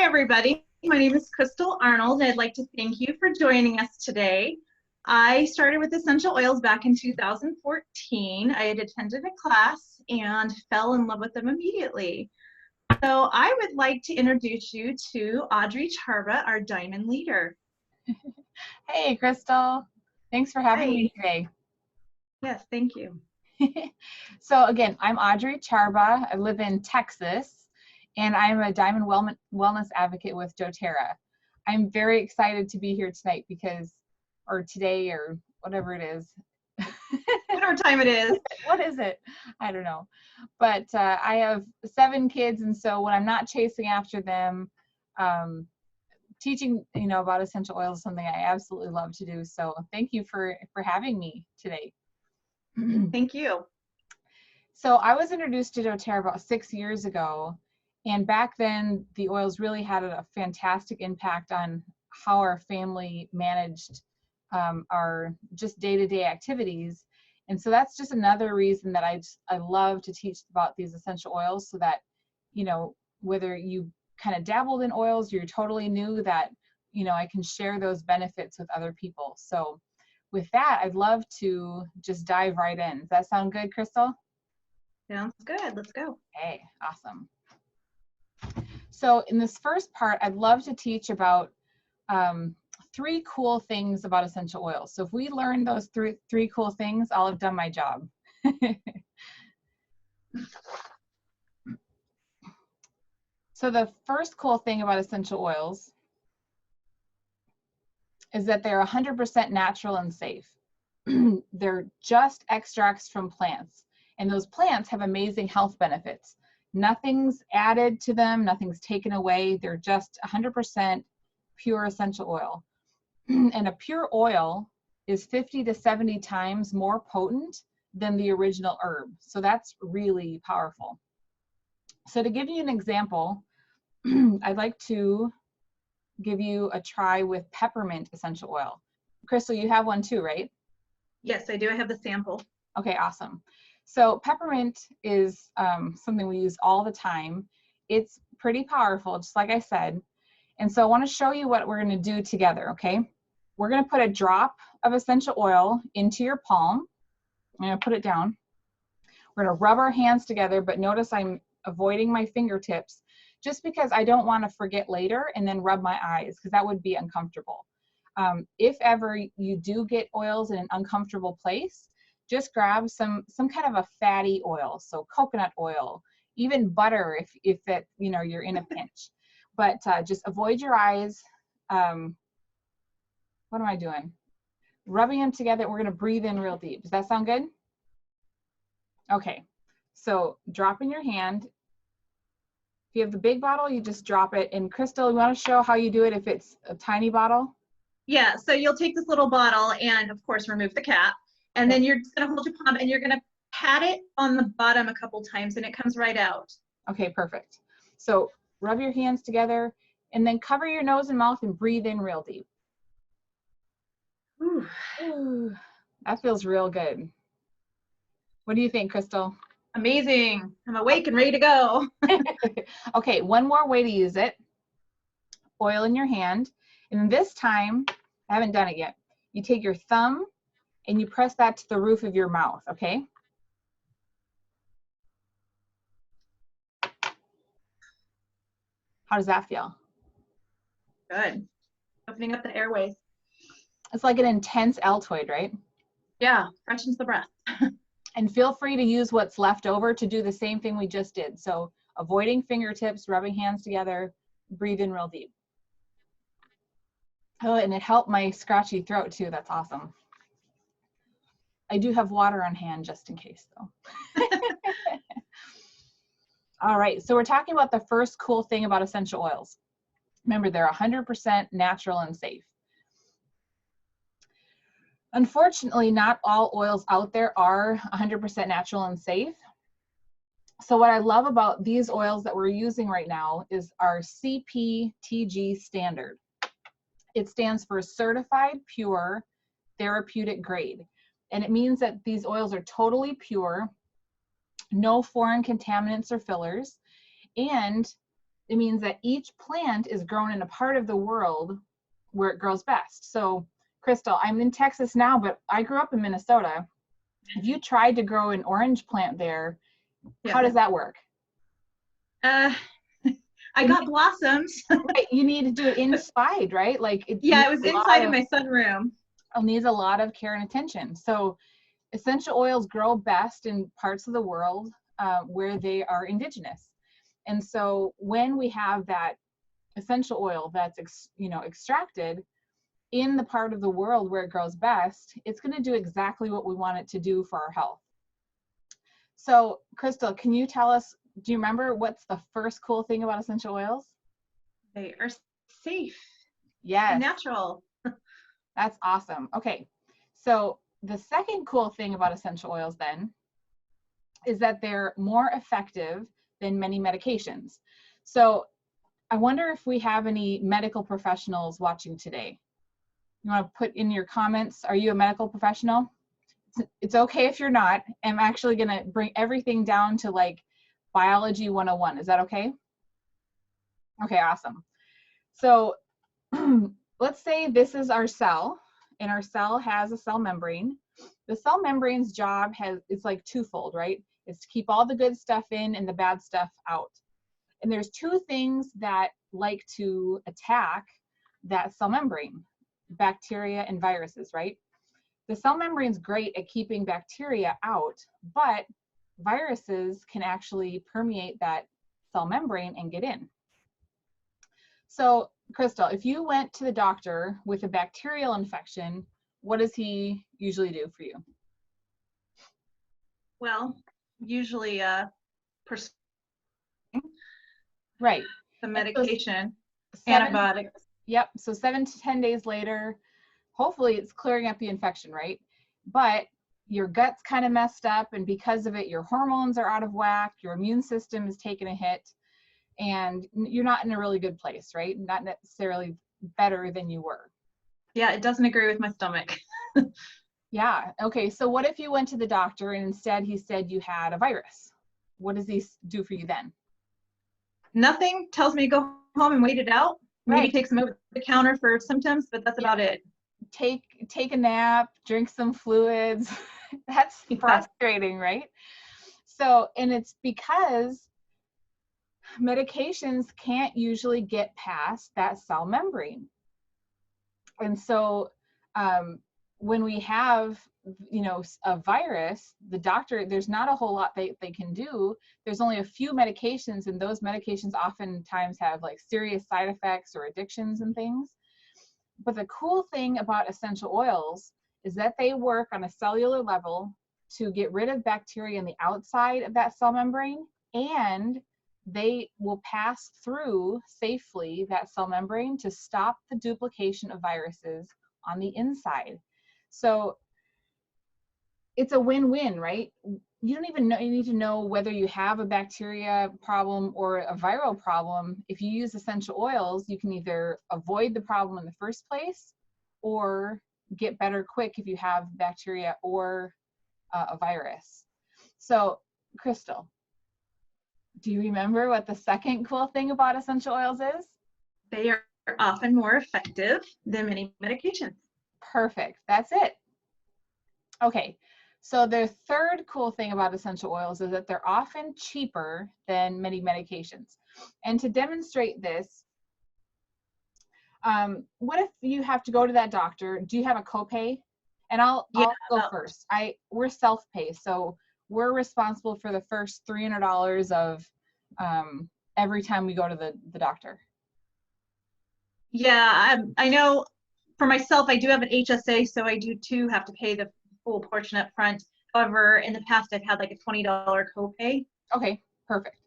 everybody. My name is Crystal Arnold. I'd like to thank you for joining us today. I started with essential oils back in 2014. I had attended a class and fell in love with them immediately. So I would like to introduce you to Audrey Charba, our diamond leader. Hey, Crystal. Thanks for having Hi. me today. Yes, thank you. So again, I'm Audrey Charba. I live in Texas, and I'm a diamond wellness advocate with doTERRA. I'm very excited to be here tonight or today, or whatever it is. Whatever time it is. What is it? I don't know. But I have 7 kids, and so when I'm not chasing after them, teaching about essential oils is something I absolutely love to do. So thank you for having me today. Thank you. So I was introduced to doTERRA about 6 years ago, and back then the oils really had a fantastic impact on how our family managed our just day-to-day activities. And so that's just another reason that I love to teach about these essential oils, so that whether you kind of dabbled in oils or you're totally new, that I can share those benefits with other people. So with that, I'd love to just dive right in. Does that sound good, Crystal? Sounds good. Let's go. Okay, awesome. So in this first part, I'd love to teach about 3 cool things about essential oils. So if we learn those three cool things, I'll have done my job. So the first cool thing about essential oils is that they're 100% natural and safe. They're just extracts from plants, and those plants have amazing health benefits. Nothing's added to them, nothing's taken away. They're just 100% pure essential oil. And a pure oil is 50 to 70 times more potent than the original herb. So that's really powerful. So to give you an example, I'd like to give you a try with peppermint essential oil. Crystal, you have one too, right? Yes, I do. I have the sample. Okay, awesome. So peppermint is something we use all the time. It's pretty powerful, just like I said. And so I want to show you what we're going to do together, okay? We're going to put a drop of essential oil into your palm. I'm going to put it down. We're going to rub our hands together, but notice I'm avoiding my fingertips just because I don't want to forget later and then rub my eyes, because that would be uncomfortable. If ever you do get oils in an uncomfortable place, just grab some kind of a fatty oil, so coconut oil, even butter if that you're in a pinch. But just avoid your eyes. What am I doing? Rubbing them together. We're going to breathe in real deep. Does that sound good? Okay. So drop in your hand. If you have the big bottle, you just drop it. And Crystal, you want to show how you do it if it's a tiny bottle? Yeah, so you'll take this little bottle and, of course, remove the cap. And then you're just going to hold your palm and you're going to pat it on the bottom a couple times and it comes right out. Okay, perfect. So rub your hands together and then cover your nose and mouth and breathe in real deep. Ooh. Ooh, that feels real good. What do you think, Crystal? Amazing. I'm awake and ready to go. Okay, one more way to use it. Oil in your hand. And this time, I haven't done it yet. You take your thumb and you press that to the roof of your mouth, okay? How does that feel? Good. Opening up the airways. It's like an intense Altoid, right? Yeah, freshens the breath. And feel free to use what's left over to do the same thing we just did. So avoiding fingertips, rubbing hands together, breathe in real deep. Oh, and it helped my scratchy throat too. That's awesome. I do have water on hand just in case though. All right, so we're talking about the first cool thing about essential oils. Remember, they're 100% natural and safe. Unfortunately, not all oils out there are 100% natural and safe. So what I love about these oils that we're using right now is our CPTG standard. It stands for Certified Pure Therapeutic Grade. And it means that these oils are totally pure, no foreign contaminants or fillers, and it means that each plant is grown in a part of the world where it grows best. So, Crystal, I'm in Texas now, but I grew up in Minnesota. If you tried to grow an orange plant there, how does that work? Uh, I got blossoms. Right, you need to do it inside, right? Like Yeah, it was inside in my sunroom. It needs a lot of care and attention. So essential oils grow best in parts of the world where they are indigenous. And so when we have that essential oil that's extracted in the part of the world where it grows best, it's going to do exactly what we want it to do for our health. So Crystal, can you tell us, do you remember what's the first cool thing about essential oils? They are safe. Yes. And natural. That's awesome. Okay. So the second cool thing about essential oils then is that they're more effective than many medications. So I wonder if we have any medical professionals watching today. You want to put in your comments, are you a medical professional? It's okay if you're not. I'm actually going to bring everything down to like biology 101. Is that okay? Okay, awesome. So let's say this is our cell, and our cell has a cell membrane. The cell membrane's job it's like twofold, right? It's to keep all the good stuff in and the bad stuff out. And there's two things that like to attack that cell membrane, bacteria and viruses, right? The cell membrane's great at keeping bacteria out, but viruses can actually permeate that cell membrane and get in. So, Crystal, if you went to the doctor with a bacterial infection, what does he usually do for you? Well, usually right. The medication, antibiotics. Yep. So 7 to 10 days later, hopefully it's clearing up the infection, right? But your gut's kind of messed up, and because of it, your hormones are out of whack, your immune system is taking a hit, and you're not in a really good place, right? Not necessarily better than you were. Yeah, it doesn't agree with my stomach. Yeah. Okay. So what if you went to the doctor and instead he said you had a virus? What does he do for you then? Nothing. Tells me to go home and wait it out. Maybe Right. take some over the counter for symptoms, but that's about it. Take a nap, drink some fluids. That's frustrating, right? So, and it's because medications can't usually get past that cell membrane. And so when we have, a virus, the doctor, there's not a whole lot they can do. There's only a few medications, and those medications oftentimes have like serious side effects or addictions and things. But the cool thing about essential oils is that they work on a cellular level to get rid of bacteria on the outside of that cell membrane, and they will pass through safely that cell membrane to stop the duplication of viruses on the inside. So it's a win-win, right? You don't even know, you need to know whether you have a bacteria problem or a viral problem. If you use essential oils, you can either avoid the problem in the first place or get better quick if you have bacteria or a virus. So, Crystal, do you remember what the second cool thing about essential oils is? They are often more effective than many medications. Perfect. That's it. Okay. So the third cool thing about essential oils is that they're often cheaper than many medications. And to demonstrate this, what if you have to go to that doctor? Do you have a copay? And I'll go first. We're self-pay, so we're responsible for the first $300 of every time we go to the doctor. Yeah, I know for myself, I do have an HSA, so I do too have to pay the full portion up front. However, in the past, I've had like a $20 copay. Okay, perfect.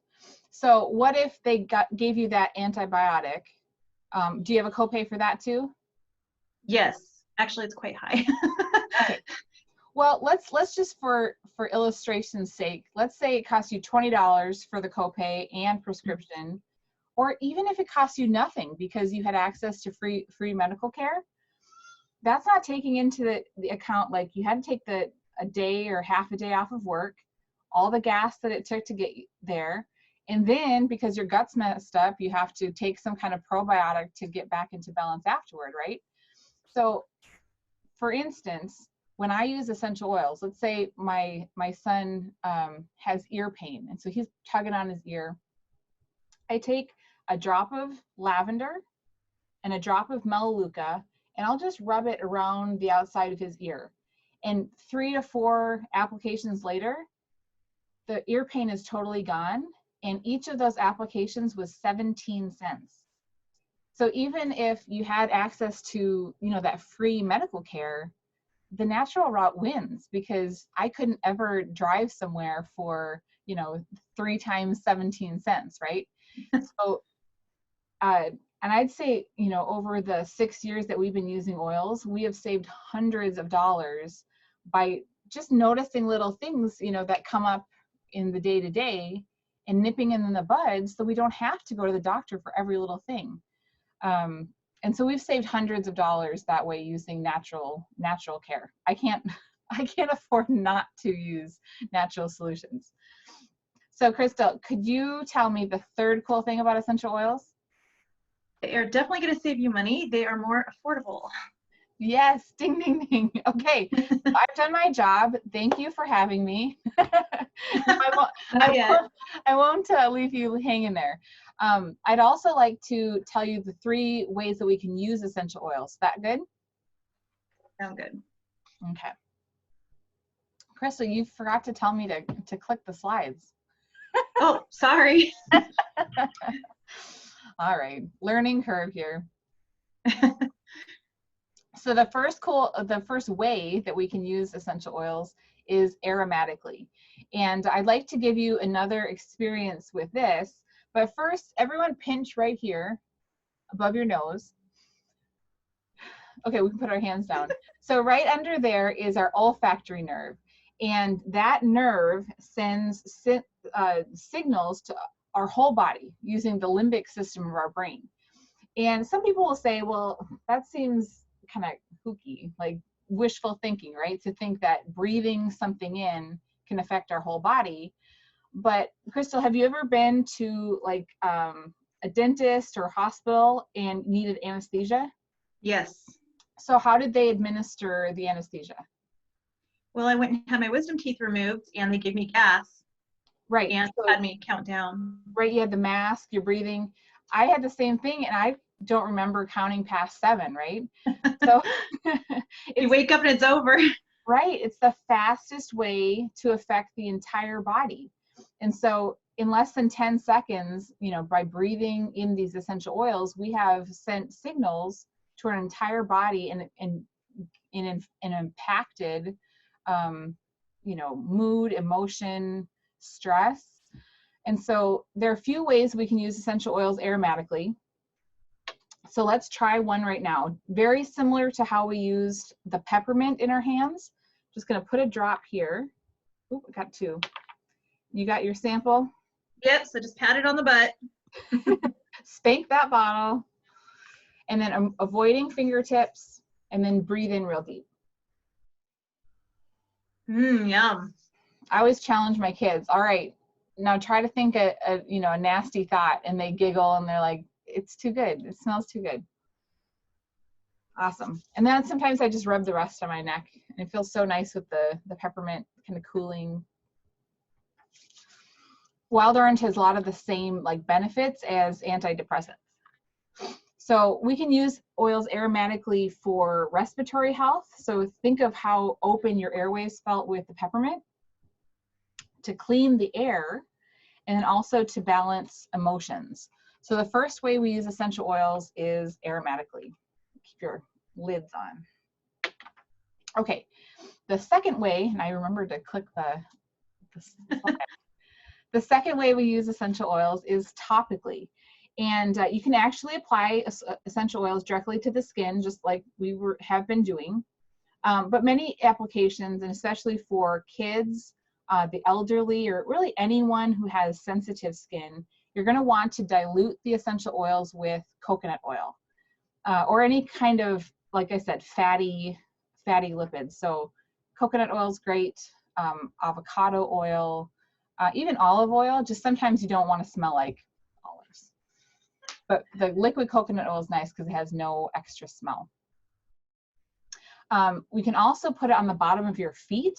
So what if they gave you that antibiotic? Do you have a copay for that too? Yes, actually, it's quite high. Okay. Well, let's just for illustration's sake, let's say it costs you $20 for the copay and prescription, or even if it costs you nothing because you had access to free medical care. That's not taking into the account, like you had to take a day or half a day off of work, all the gas that it took to get there, And then because your gut's messed up, you have to take some kind of probiotic to get back into balance afterward, right? So for instance, when I use essential oils, let's say my son has ear pain, and so he's tugging on his ear. I take a drop of lavender and a drop of melaleuca, and I'll just rub it around the outside of his ear. And 3 to 4 applications later, the ear pain is totally gone. And each of those applications was 17 cents. So even if you had access to, you know, that free medical care, the natural route wins, because I couldn't ever drive somewhere for, you know, 3 times 17 cents, right? So, and I'd say, you know, over the 6 years that we've been using oils, we have saved hundreds of dollars by just noticing little things, you know, that come up in the day to day and nipping in the bud, so we don't have to go to the doctor for every little thing. And so we've saved hundreds of dollars that way using natural care. I can't afford not to use natural solutions. So Crystal, could you tell me the third cool thing about essential oils? They are definitely going to save you money. They are more affordable. Yes, ding, ding, ding. Okay, I've done my job. Thank you for having me. I won't leave you hanging there. I'd also like to tell you the 3 ways that we can use essential oils. Is that good? Sound good. Okay. Crystal, you forgot to tell me to click the slides. Oh, sorry. All right, learning curve here. So the first way that we can use essential oils is aromatically. And I'd like to give you another experience with this, but first, everyone pinch right here above your nose. Okay, we can put our hands down. So right under there is our olfactory nerve, and that nerve sends signals to our whole body using the limbic system of our brain. And some people will say, well, that seems kind of kooky, like wishful thinking, right? To think that breathing something in can affect our whole body. But Crystal, have you ever been to like a dentist or a hospital and needed anesthesia? Yes. So how did they administer the anesthesia? Well, I went and had my wisdom teeth removed, and they gave me gas. Right. And so, had me count down. Right, you had the mask, you're breathing. I had the same thing, and I don't remember counting past 7, right? So you wake up and it's over. Right, it's the fastest way to affect the entire body. And so in less than 10 seconds, you know, by breathing in these essential oils, we have sent signals to our entire body and impacted, you know, mood, emotion, stress. And so there are a few ways we can use essential oils aromatically. So let's try one right now. Very similar to how we used the peppermint in our hands. Just gonna put a drop here. Oop, I got 2. You got your sample? Yep, so just pat it on the butt. Spank that bottle, and then avoiding fingertips, and then breathe in real deep. Yum. I always challenge my kids. All right, now try to think a nasty thought, and they giggle and they're like, it's too good. It smells too good. Awesome. And then sometimes I just rub the rest on my neck, and it feels so nice with the peppermint kind of cooling. Wild orange has a lot of the same like benefits as antidepressants. So we can use oils aromatically for respiratory health. So think of how open your airways felt with the peppermint, to clean the air, and then also to balance emotions. So the first way we use essential oils is aromatically. Keep your lids on. Okay, the second way, and I remembered to click the second way we use essential oils is topically. And you can actually apply essential oils directly to the skin, just like we have been doing. But many applications, and especially for kids, the elderly, or really anyone who has sensitive skin, you're going to want to dilute the essential oils with coconut oil or any kind of, like I said, fatty lipids. So coconut oil is great, avocado oil, Even olive oil, just sometimes you don't want to smell like olives. But the liquid coconut oil is nice because it has no extra smell. We can also put it on the bottom of your feet.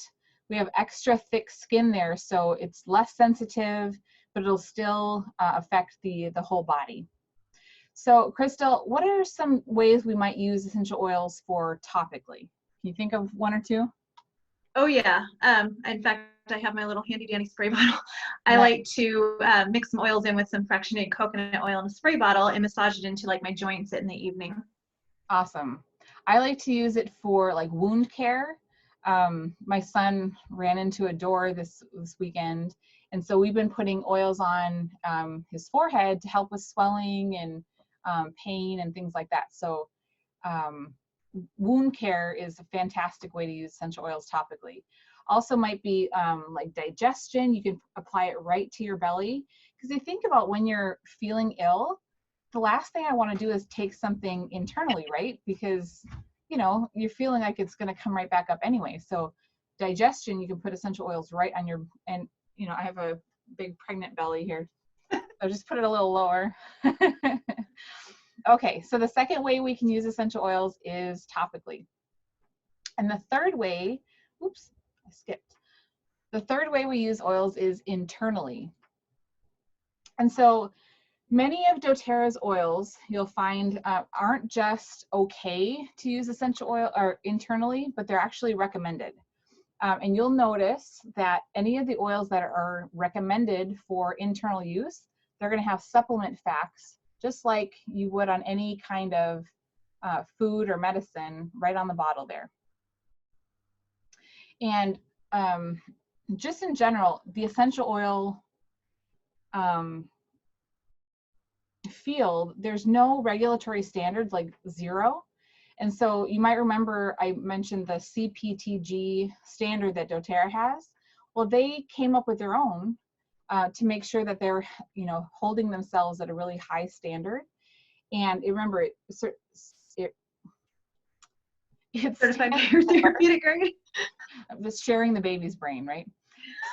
We have extra thick skin there, so it's less sensitive, but it'll still affect the whole body. So Crystal, what are some ways we might use essential oils for topically? Can you think of one or two? Oh yeah. In fact, I have my little handy dandy spray bottle. I Nice. like to mix some oils in with some fractionated coconut oil in a spray bottle and massage it into like my joints in the evening. Awesome. I like to use it for like wound care. My son ran into a door this weekend, and so we've been putting oils on his forehead to help with swelling and pain and things like that. So wound care is a fantastic way to use essential oils topically. Also might be like digestion. You can apply it right to your belly, because you think about when you're feeling ill, the last thing I want to do is take something internally, right? Because, you know, you're feeling like it's going to come right back up anyway. So digestion, you can put essential oils right on your, and, you know, I have a big pregnant belly here. So just put it a little lower. Okay, so the second way we can use essential oils is topically. And the third way, oops, I skipped. The third way we use oils is internally. And so many of doTERRA's oils you'll find aren't just okay to use essential oil or internally, but they're actually recommended. And you'll notice that any of the oils that are recommended for internal use, they're going to have supplement facts, just like you would on any kind of food or medicine, right on the bottle there. And just in general, the essential oil field, there's no regulatory standards, like zero. And so you might remember I mentioned the CPTG standard that doTERRA has. Well, they came up with their own to make sure that they're, you know, holding themselves at a really high standard. And remember, it's Certified pure therapeutic grade. I'm just sharing the baby's brain, right?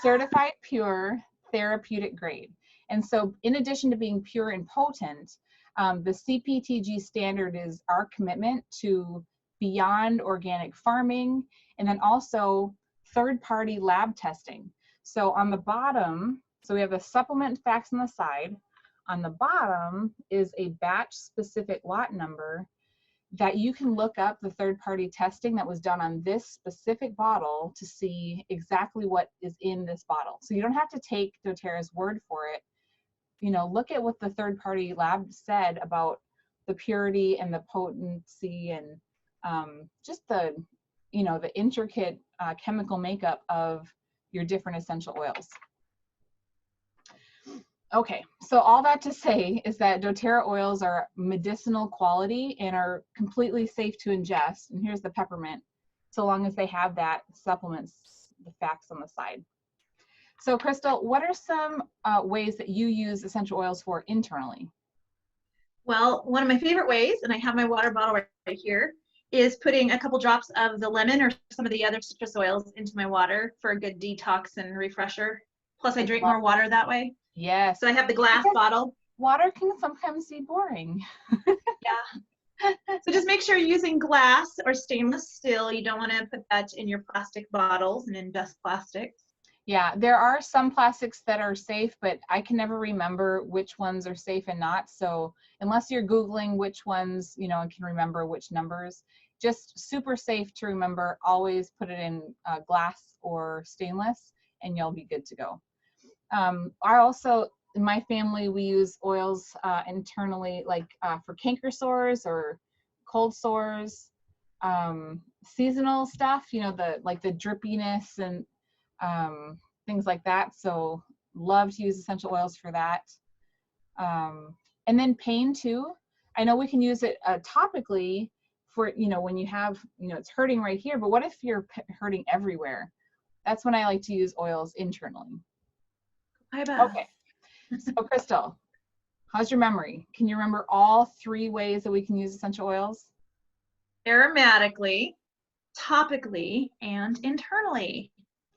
Certified pure therapeutic grade. And so in addition to being pure and potent, the CPTG standard is our commitment to beyond organic farming, and then also third-party lab testing. So on the bottom, so we have the supplement facts on the side. On the bottom is a batch-specific lot number that you can look up the third-party testing that was done on this specific bottle to see exactly what is in this bottle. So you don't have to take doTERRA's word for it. You know, look at what the third-party lab said about the purity and the potency and just the, you know, the intricate chemical makeup of your different essential oils. Okay, so all that to say is that doTERRA oils are medicinal quality and are completely safe to ingest. And here's the peppermint, so long as they have that supplements, the facts on the side. So Crystal, what are some ways that you use essential oils for internally? Well, one of my favorite ways, and I have my water bottle right here, is putting a couple drops of the lemon or some of the other citrus oils into my water for a good detox and refresher. Plus, I drink more water that way. Yes. So I have the glass bottle. Water can sometimes be boring. Yeah. So just make sure you're using glass or stainless steel. You don't want to put that in your plastic bottles and ingest plastics. Yeah, there are some plastics that are safe, but I can never remember which ones are safe and not. So unless you're Googling which ones, you know, and can remember which numbers, just super safe to remember, always put it in glass or stainless and you'll be good to go. I also, in my family, we use oils internally, like for canker sores or cold sores, seasonal stuff, you know, the drippiness and things like that. So love to use essential oils for that. And then pain too. I know we can use it topically for, you know, when you have, you know, it's hurting right here, but what if you're hurting everywhere? That's when I like to use oils internally. Okay, so Crystal, how's your memory? Can you remember all 3 ways that we can use essential oils? Aromatically, topically, and internally.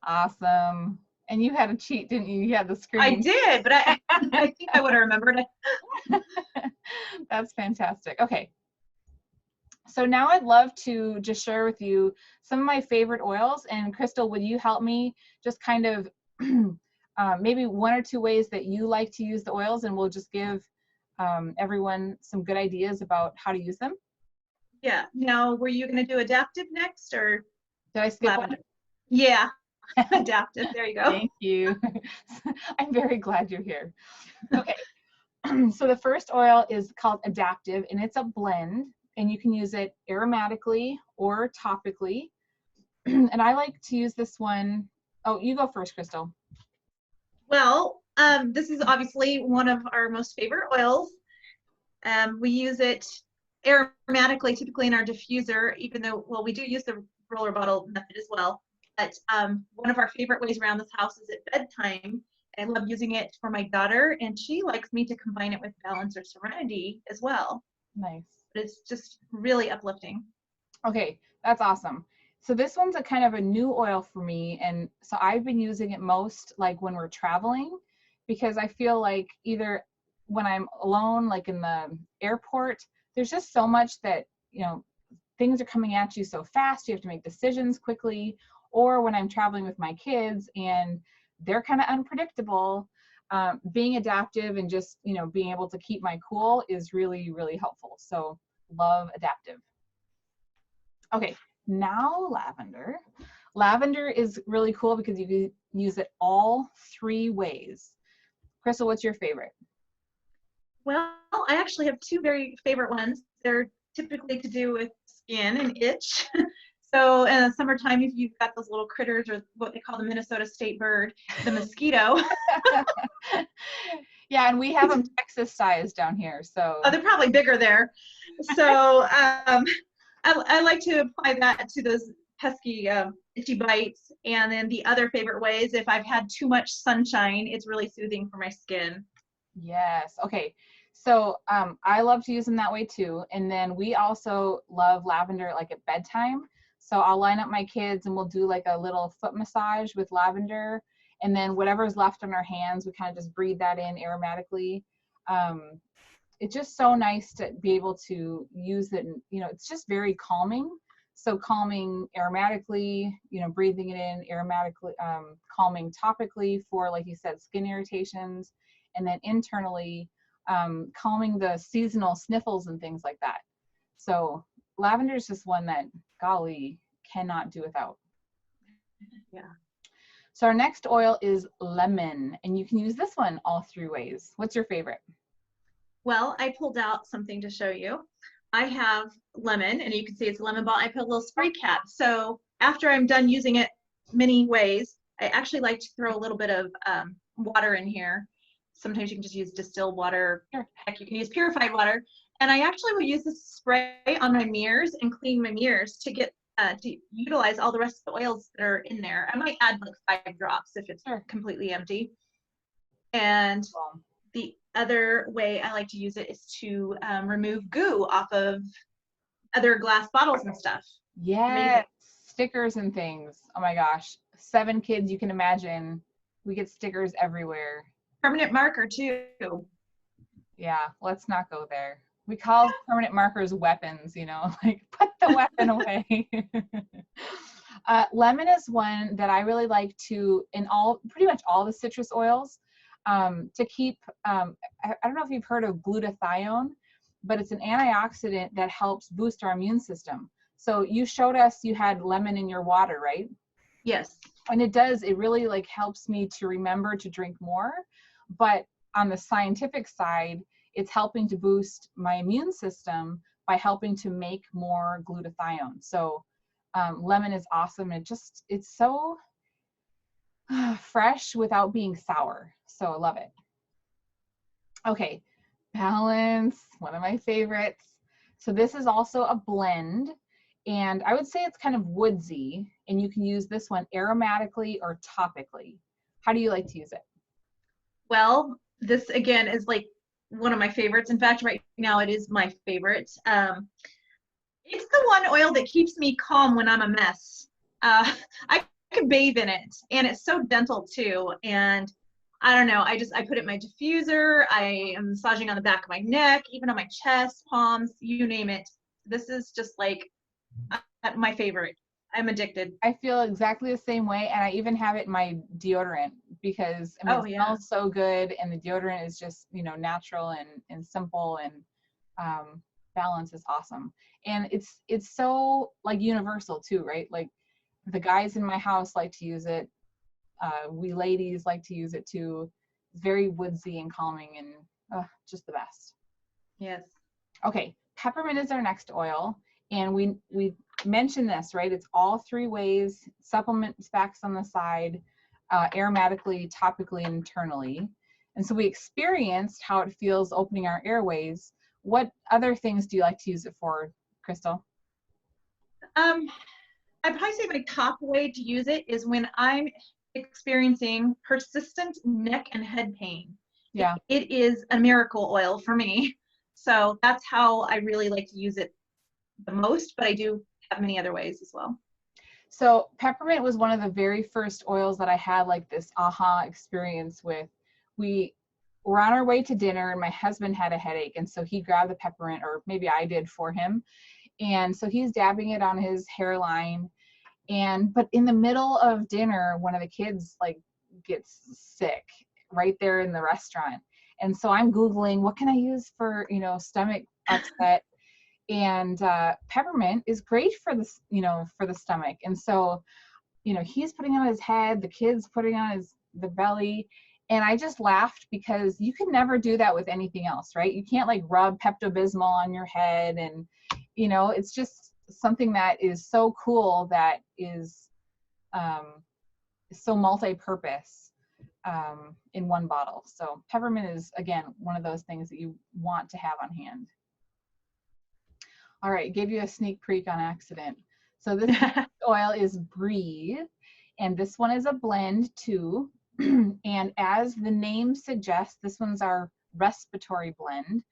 Awesome. And you had a cheat, didn't you? You had the I screen. did, but I think I would have remembered it. That's fantastic. Okay. So now I'd love to just share with you some of my favorite oils. And Crystal, would you help me just kind of maybe one or two ways that you like to use the oils, and we'll just give everyone some good ideas about how to use them? Yeah. Now, were you going to do adaptive next or Did I skip one? lavender? Yeah, adaptive. There you go. Thank you. I'm very glad you're here. Okay. So the first oil is called Adaptive, and it's a blend, and you can use it aromatically or topically. And I like to use this one. Oh, you go first, Crystal. Well, this is obviously one of our most favorite oils. We use it aromatically, typically in our diffuser, even though, well, we do use the roller bottle method as well. But one of our favorite ways around this house is at bedtime. I love using it for my daughter, and she likes me to combine it with Balance or Serenity as well. Nice. But it's just really uplifting. Okay, that's awesome. So this one's a kind of a new oil for me, and so I've been using it most like when we're traveling, because I feel like either when I'm alone, like in the airport, there's just so much that, you know, things are coming at you so fast, you have to make decisions quickly, or when I'm traveling with my kids and they're kind of unpredictable, being adaptive and just, you know, being able to keep my cool is really, really helpful. So love adaptive. Okay, now lavender. Lavender is really cool because you can use it all three ways. Crystal, what's your favorite? Well, I actually have two very favorite ones. They're typically to do with skin and itch. So in the summertime, if you've got those little critters or what they call the Minnesota state bird, the mosquito. Yeah, and we have them Texas size down here. So Oh, they're probably bigger there. So I like to apply that to those pesky itchy bites. And then the other favorite way is if I've had too much sunshine, it's really soothing for my skin. yes. Okay. So I love to use them that way too. And then we also love lavender like at bedtime. So I'll line up my kids and we'll do like a little foot massage with lavender. And then whatever's left on our hands, we kind of just breathe that in aromatically. It's just so nice to be able to use it. And, you know, it's just very calming. So calming aromatically, you know, breathing it in aromatically, calming topically for, like you said, skin irritations. And then internally, calming the seasonal sniffles and things like that. So lavender is just one that, golly, cannot do without. Yeah. So our next oil is lemon, and you can use this one all three ways. What's your favorite? Well, I pulled out something to show you. I have lemon, and you can see it's a lemon ball. I put a little spray cap. So after I'm done using it many ways, I actually like to throw a little bit of water in here. Sometimes you can just use distilled water. Heck, you can use purified water. And I actually will use this spray on my mirrors and clean my mirrors to get to utilize all the rest of the oils that are in there. I might add like 5 drops if it's completely empty. And the other way I like to use it is to remove goo off of other glass bottles and stuff. Yes, stickers and things. Oh my gosh, 7 kids, you can imagine. We get stickers everywhere. Permanent marker too. Yeah, let's not go there. We call permanent markers weapons, you know, like put the weapon away. Lemon is one that I really like to, in pretty much all the citrus oils, to keep, I don't know if you've heard of glutathione, but it's an antioxidant that helps boost our immune system. So you showed us you had lemon in your water, right? Yes. And it really like helps me to remember to drink more. But on the scientific side, it's helping to boost my immune system by helping to make more glutathione. So lemon is awesome. It's so fresh without being sour. So I love it. Okay, balance, one of my favorites. So this is also a blend, and I would say it's kind of woodsy, and you can use this one aromatically or topically. How do you like to use it? Well, this again is like one of my favorites. In fact, right now it is my favorite. It's the one oil that keeps me calm when I'm a mess. I could bathe in it, and it's so gentle too. And I don't know, I put it in my diffuser. I am massaging on the back of my neck, even on my chest, palms, you name it. This is just like my favorite. I'm addicted. I feel exactly the same way, and I even have it in my deodorant because I mean Oh it yeah. smells so good, and the deodorant is just natural and simple, and balance is awesome. And it's so like universal too, right? Like the guys in my house like to use it. We ladies like to use it too. It's very woodsy and calming, and just the best. Yes. Okay, peppermint is our next oil, and we mentioned this, right? It's all three ways: supplement facts on the side, aromatically, topically, and internally. And so we experienced how it feels opening our airways. What other things do you like to use it for, Crystal? I'd probably say my top way to use it is when I'm experiencing persistent neck and head pain. Yeah. It is a miracle oil for me. So that's how I really like to use it the most, but I do have many other ways as well. So peppermint was one of the very first oils that I had like this aha experience with. We were on our way to dinner and my husband had a headache, and so he grabbed the peppermint, or maybe I did for him. And so he's dabbing it on his hairline, but in the middle of dinner, one of the kids like gets sick right there in the restaurant. And so I'm Googling, what can I use for, stomach upset? And peppermint is great for this, for the stomach. And so, he's putting it on his head, the kid's putting on the belly. And I just laughed because you can never do that with anything else, right? You can't like rub Pepto-Bismol on your head, and it's just something that is so cool, that is so multi-purpose in one bottle. So peppermint is, again, one of those things that you want to have on hand. All right, gave you a sneak peek on accident. So this oil is Breathe, and this one is a blend too. And as the name suggests, this one's our respiratory blend,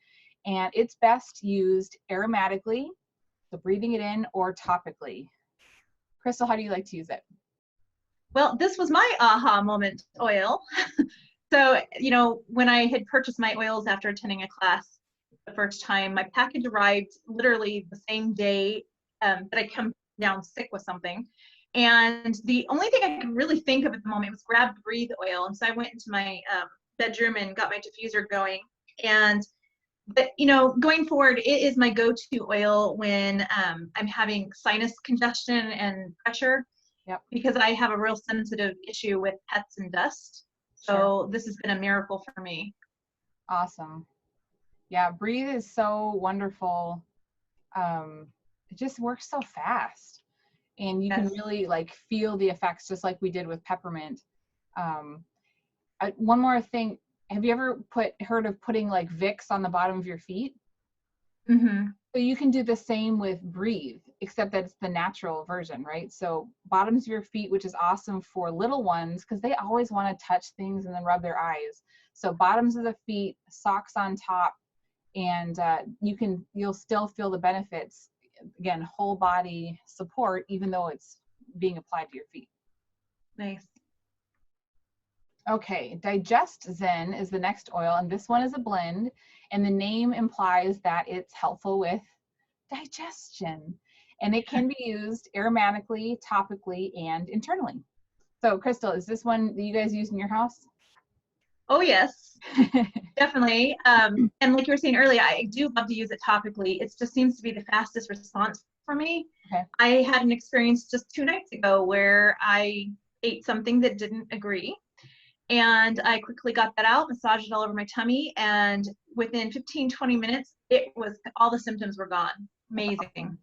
and it's best used aromatically, so breathing it in, or topically. Crystal, how do you like to use it? Well, this was my aha moment oil. So, when I had purchased my oils after attending a class the first time, my package arrived literally the same day that I come down sick with something. And the only thing I could really think of at the moment was grab Breathe oil. And so I went into my bedroom and got my diffuser going. But going forward, it is my go-to oil when I'm having sinus congestion and pressure. Yep. Because I have a real sensitive issue with pets and dust. So sure. This has been a miracle for me. Awesome. Yeah, Breathe is so wonderful. It just works so fast, and you can really like feel the effects, just like we did with peppermint. One more thing, have you ever heard of putting like Vicks on the bottom of your feet? Mm-hmm. So you can do the same with Breathe, except that it's the natural version, right? So bottoms of your feet, which is awesome for little ones because they always want to touch things and then rub their eyes. So bottoms of the feet, socks on top, and you'll still feel the benefits. Again, whole body support, even though it's being applied to your feet. Nice. Okay, Digest Zen is the next oil, and this one is a blend, and the name implies that it's helpful with digestion, and it can be used aromatically, topically, and internally. So Crystal, is this one that you guys use in your house? Oh yes, definitely. And like you were saying earlier, I do love to use it topically. It just seems to be the fastest response for me. Okay. I had an experience just 2 nights ago where I ate something that didn't agree. And I quickly got that out, massaged it all over my tummy, and within 15-20 minutes, all the symptoms were gone. Amazing.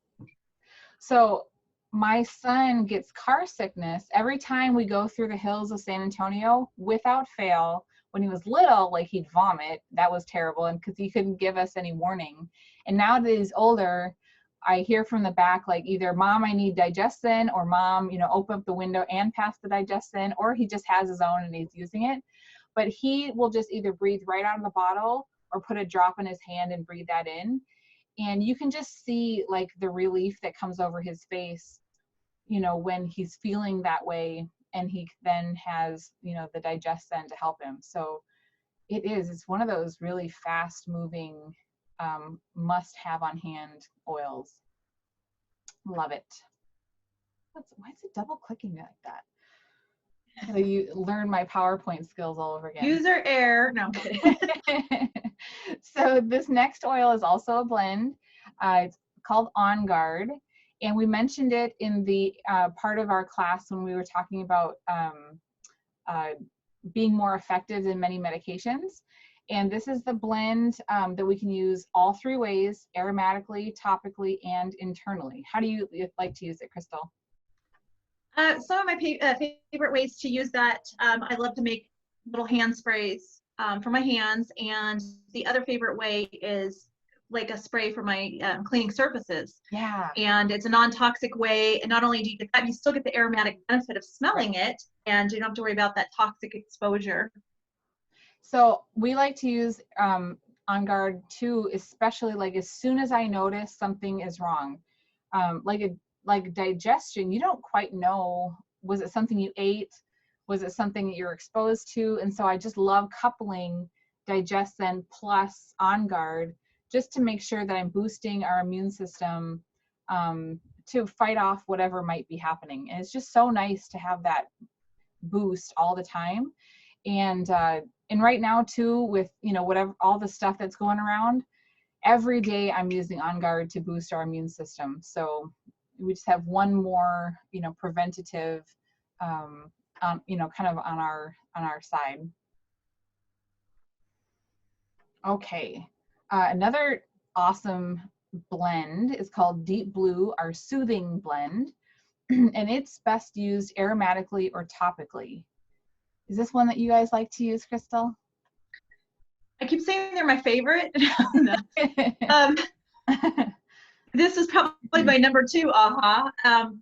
So my son gets car sickness every time we go through the hills of San Antonio, without fail. When he was little, like he'd vomit. That was terrible, and because he couldn't give us any warning. And now that he's older, I hear from the back, like either Mom, I need Digestin, or Mom, open up the window and pass the Digestin, or he just has his own and he's using it. But he will just either breathe right out of the bottle or put a drop in his hand and breathe that in. And you can just see like the relief that comes over his face when he's feeling that way, and he then has, the digestion to help him. So it's one of those really fast moving, must have on hand oils. Love it. Why is it double clicking like that? So you learn my PowerPoint skills all over again. User error. No. So this next oil is also a blend. It's called On Guard. And we mentioned it in the part of our class when we were talking about being more effective than many medications. And this is the blend that we can use all three ways: aromatically, topically, and internally. How do you like to use it, Crystal? Some of my favorite ways to use that, I love to make little hand sprays for my hands. And the other favorite way is like a spray for my cleaning surfaces. Yeah. And it's a non-toxic way. And not only do you get that, you still get the aromatic benefit of smelling it, and you don't have to worry about that toxic exposure. So we like to use On Guard too, especially like as soon as I notice something is wrong, like digestion. You don't quite know, was it something you ate? Was it something that you're exposed to? And so I just love coupling digestion plus On Guard, just to make sure that I'm boosting our immune system to fight off whatever might be happening. And it's just so nice to have that boost all the time. And right now too, with whatever, all the stuff that's going around, every day I'm using On Guard to boost our immune system. So we just have one more preventative on kind of on our side. Okay, another awesome blend is called Deep Blue, our soothing blend. And it's best used aromatically or topically. Is this one that you guys like to use, Crystal? I keep saying they're my favorite. This is probably my number 2 aha.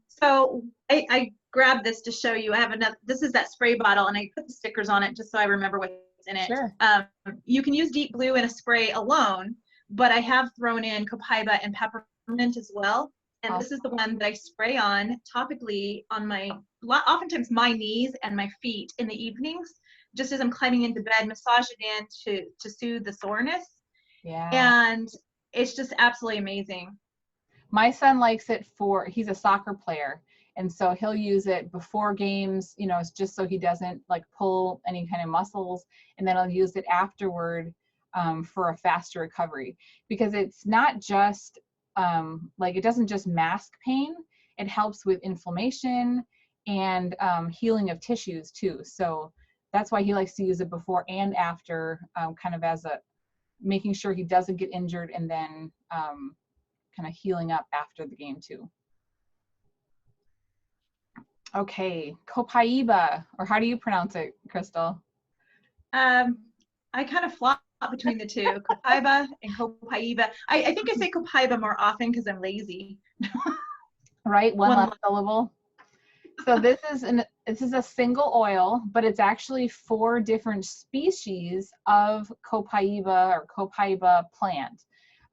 So I grabbed this to show you. I have another, this is that spray bottle, and I put the stickers on it just so I remember what's in it. Sure. You can use Deep Blue in a spray alone, but I have thrown in copaiba and peppermint as well. And this is the one that I spray on topically on oftentimes my knees and my feet in the evenings, just as I'm climbing into bed, massage it in to soothe the soreness. Yeah. And it's just absolutely amazing. My son likes it he's a soccer player. And so he'll use it before games, it's just so he doesn't like pull any kind of muscles. And then I'll use it afterward for a faster recovery, because it's not just it doesn't just mask pain. It helps with inflammation and healing of tissues too. So that's why he likes to use it before and after, kind of as making sure he doesn't get injured, and then kind of healing up after the game too. Okay, copaiba, or how do you pronounce it, Crystal? I kind of flop between the two, copaiba and copaiba. I think I say copaiba more often because I'm lazy. Right, one less syllable. So this is a single oil, but it's actually 4 different species of copaiba or copaiba plant.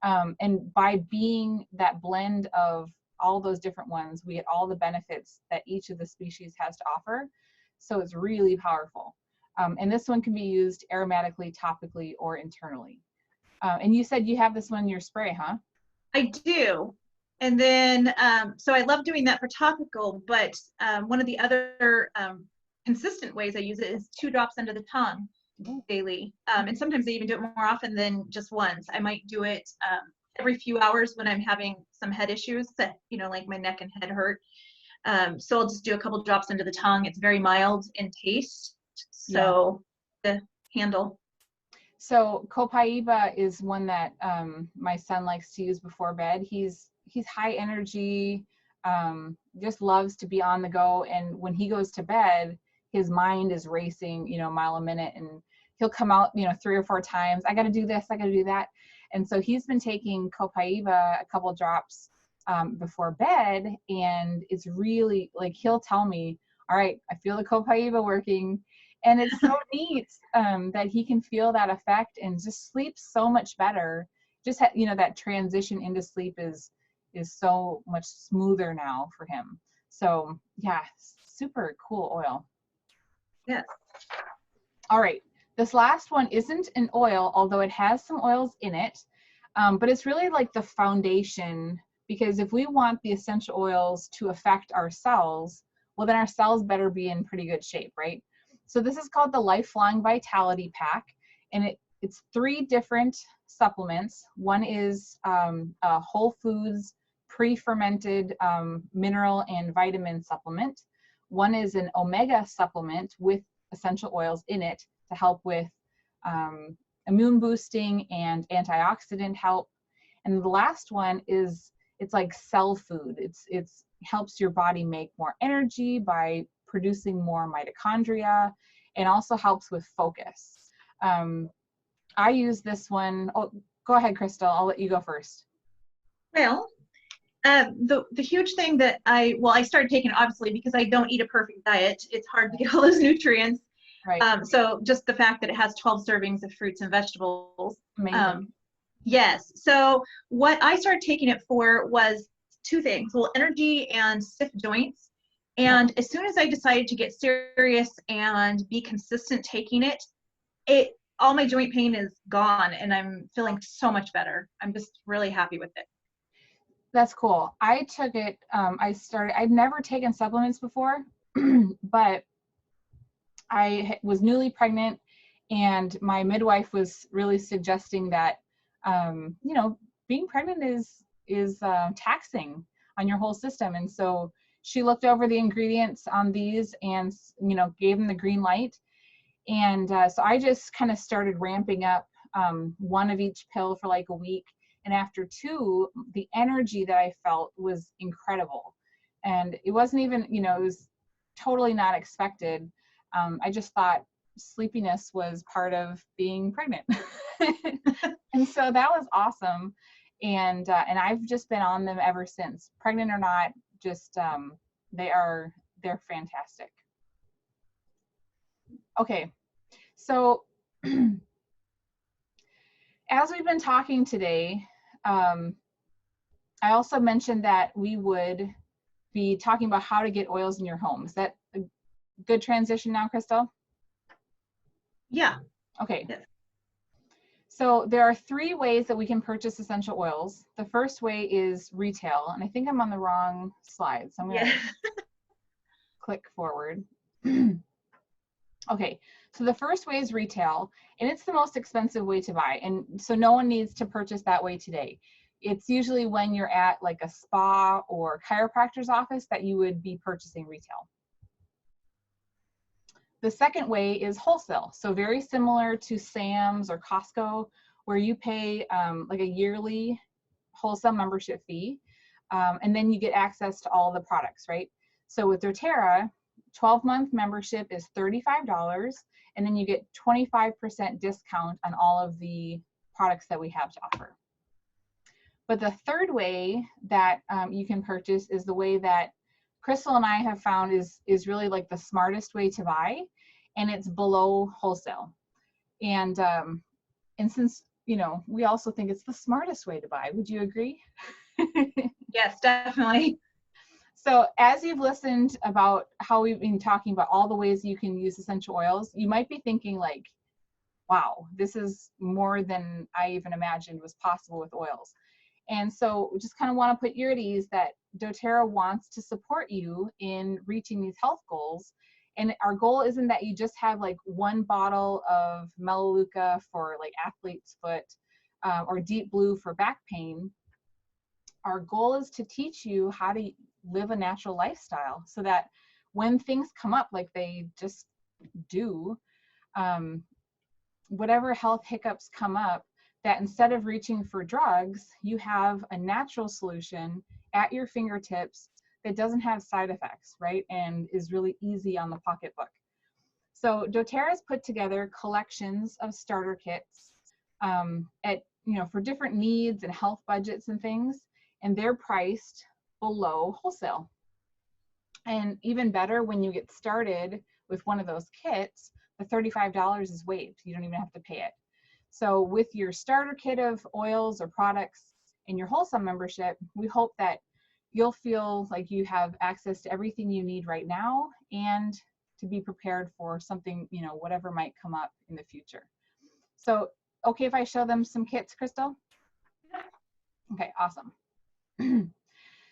And by being that blend of all those different ones, we get all the benefits that each of the species has to offer. So it's really powerful. And this one can be used aromatically, topically, or internally. And you said you have this one in your spray, huh? I do. And then, so I love doing that for topical, but one of the other consistent ways I use it is 2 drops under the tongue daily. And sometimes I even do it more often than just once. I might do it every few hours when I'm having some head issues that, like my neck and head hurt. So I'll just do a couple drops under the tongue. It's very mild in taste. So the handle. So copaiba is one that my son likes to use before bed. He's high energy, just loves to be on the go. And when he goes to bed, his mind is racing, a mile a minute, and he'll come out, 3 or 4 times. I got to do this, I got to do that. And so he's been taking copaiba, a couple drops before bed, and it's really like, he'll tell me, all right, I feel the copaiba working. And it's so neat that he can feel that effect and just sleeps so much better. Just that transition into sleep is so much smoother now for him. So yeah, super cool oil. Yes. All right, this last one isn't an oil, although it has some oils in it, but it's really like the foundation, because if we want the essential oils to affect our cells, well, then our cells better be in pretty good shape, right? So this is called the Lifelong Vitality Pack, and it's 3 different supplements. One is a whole foods pre-fermented mineral and vitamin supplement. One is an omega supplement with essential oils in it to help with immune boosting and antioxidant help. And the last one is, it's like cell food. It's helps your body make more energy by producing more mitochondria, and also helps with focus. I use this one. Oh, go ahead, Crystal. I'll let you go first. Well, the huge thing that I started taking it obviously because I don't eat a perfect diet. It's hard to get all those nutrients. Right. So just the fact that it has 12 servings of fruits and vegetables. Amazing. Yes. So what I started taking it for was 2 things: well, energy and stiff joints. And as soon as I decided to get serious and be consistent taking it, all my joint pain is gone, and I'm feeling so much better. I'm just really happy with it. That's cool. I took it, I'd never taken supplements before, but I was newly pregnant, and my midwife was really suggesting that, you know, being pregnant is taxing on your whole system. And so she looked over the ingredients on these and, you know, gave them the green light. And so I just kind of started ramping up 1 of each pill for like a week. And after 2, the energy that I felt was incredible. And it wasn't even, you know, it was totally not expected. I just thought sleepiness was part of being pregnant. And so that was awesome. And I've just been on them ever since, pregnant or not. Just they're fantastic. Okay, so as we've been talking today, I also mentioned that we would be talking about how to get oils in your home. Is that a good transition now, Crystal? Yeah. Okay. Yes. So there are 3 ways that we can purchase essential oils. The first way is retail, and I think I'm on the wrong slide, so I'm going to click forward. Okay, so the first way is retail, and it's the most expensive way to buy, and so no one needs to purchase that way today. It's usually when you're at like a spa or chiropractor's office that you would be purchasing retail. The second way is wholesale. So very similar to Sam's or Costco, where you pay like a yearly wholesale membership fee, and then you get access to all the products, right? So with doTERRA, 12-month membership is $35, and then you get 25% discount on all of the products that we have to offer. But the third way that you can purchase is the way that Crystal and I have found is really like the smartest way to buy, and it's below wholesale. And since, you know, we also think it's the smartest way to buy, would you agree? Yes, definitely. So as you've listened about how we've been talking about all the ways you can use essential oils, you might be thinking like, wow, this is more than I even imagined was possible with oils. And so we just kind of want to put you at ease that doTERRA wants to support you in reaching these health goals. And our goal isn't that you just have like 1 bottle of Melaleuca for like athlete's foot or Deep Blue for back pain. Our goal is to teach you how to live a natural lifestyle so that when things come up like they just do, whatever health hiccups come up, that instead of reaching for drugs, you have a natural solution at your fingertips that doesn't have side effects, right? And is really easy on the pocketbook. So doTERRA has put together collections of starter kits for different needs and health budgets and things, and they're priced below wholesale. And even better, when you get started with one of those kits, the $35 is waived. You don't even have to pay it. So with your starter kit of oils or products and your wholesale membership, we hope that you'll feel like you have access to everything you need right now and to be prepared for something, you know, whatever might come up in the future. So, okay if I show them some kits, Crystal? Okay, awesome.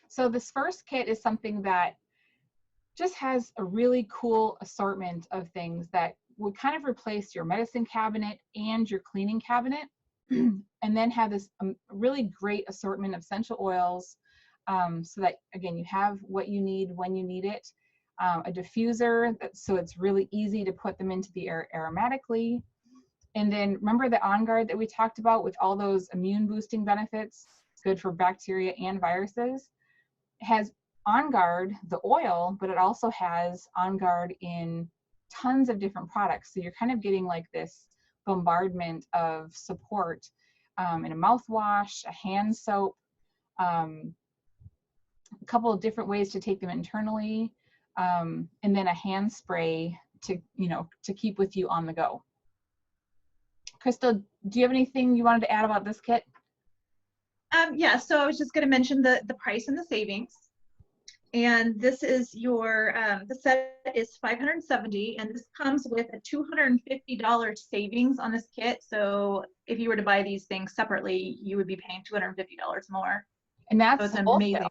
So this first kit is something that just has a really cool assortment of things that would kind of replace your medicine cabinet and your cleaning cabinet, and then have this really great assortment of essential oils, so that, again, you have what you need when you need it. A diffuser, so it's really easy to put them into the air aromatically. And then remember the On Guard that we talked about with all those immune boosting benefits, good for bacteria and viruses. It has On Guard, the oil, but it also has On Guard in tons of different products. So you're kind of getting like this bombardment of support in a mouthwash, a hand soap, a couple of different ways to take them internally, and then a hand spray to, you know, to keep with you on the go. Crystal, do you have anything you wanted to add about this kit? Yeah, so I was just going to mention the price and the savings. And this is your, the set is $570, and this comes with a $250 savings on this kit. So if you were to buy these things separately, you would be paying $250 more. And that's so it's amazing.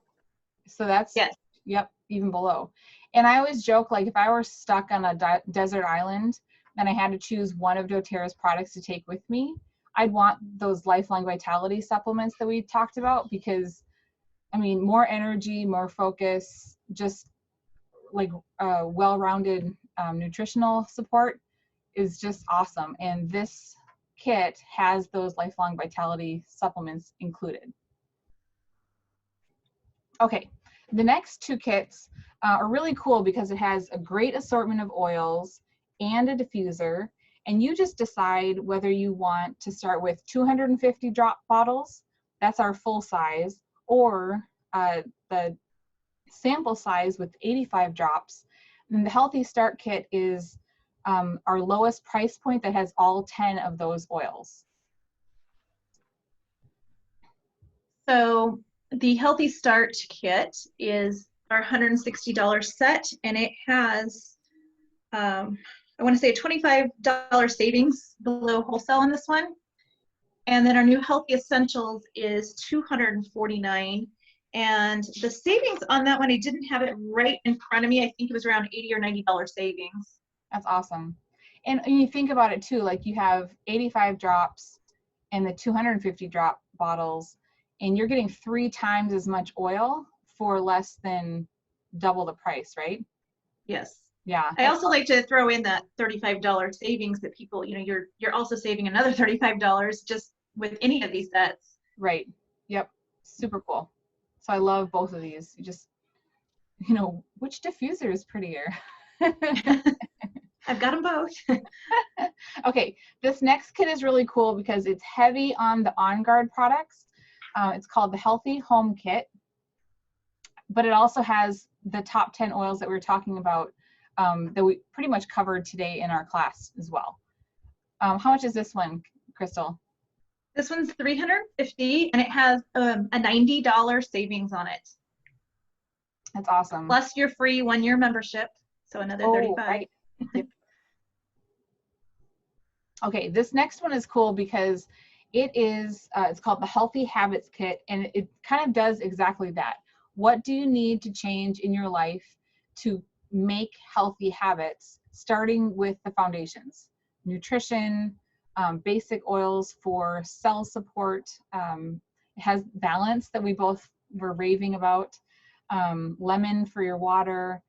So that's, yes, yep, even below. And I always joke, like, if I were stuck on a desert island and I had to choose one of doTERRA's products to take with me, I'd want those lifelong vitality supplements that we talked about, because I mean, more energy, more focus, just like well-rounded nutritional support is just awesome. And this kit has those lifelong vitality supplements included. Okay, the next two kits are really cool because it has a great assortment of oils and a diffuser, and you just decide whether you want to start with 250 drop bottles, that's our full size, or the sample size with 85 drops. And the Healthy Start Kit is our lowest price point that has all 10 of those oils. So the Healthy Start Kit is our $160 set, and it has, I want to say, a $25 savings below wholesale on this one. And then our new Healthy Essentials is $249. And the savings on that one, I didn't have it right in front of me. I think it was around $80 or $90 savings. That's awesome. And you think about it too, like you have 85 drops and the 250 drop bottles, and you're getting 3 times as much oil for less than double the price, right? Yes. Yeah. I also like to throw in that $35 savings that people, you know, you're also saving another $35 just with any of these sets. Right. Yep. Super cool. So I love both of these. You just, you know, which diffuser is prettier? I've got them both. Okay, this next kit is really cool because it's heavy on the On Guard products. It's called the Healthy Home Kit, but it also has the top 10 oils that we were talking about that we pretty much covered today in our class as well. How much is this one, Crystal? This one's $350, and it has a $90 savings on it. That's awesome. Plus your free 1-year membership, so another $35. Right. Yep. Okay, this next one is cool because it is, it's called the Healthy Habits Kit, and it kind of does exactly that. What do you need to change in your life to make healthy habits, starting with the foundations? Nutrition, basic oils for cell support. It has balance that we both were raving about. Lemon for your water,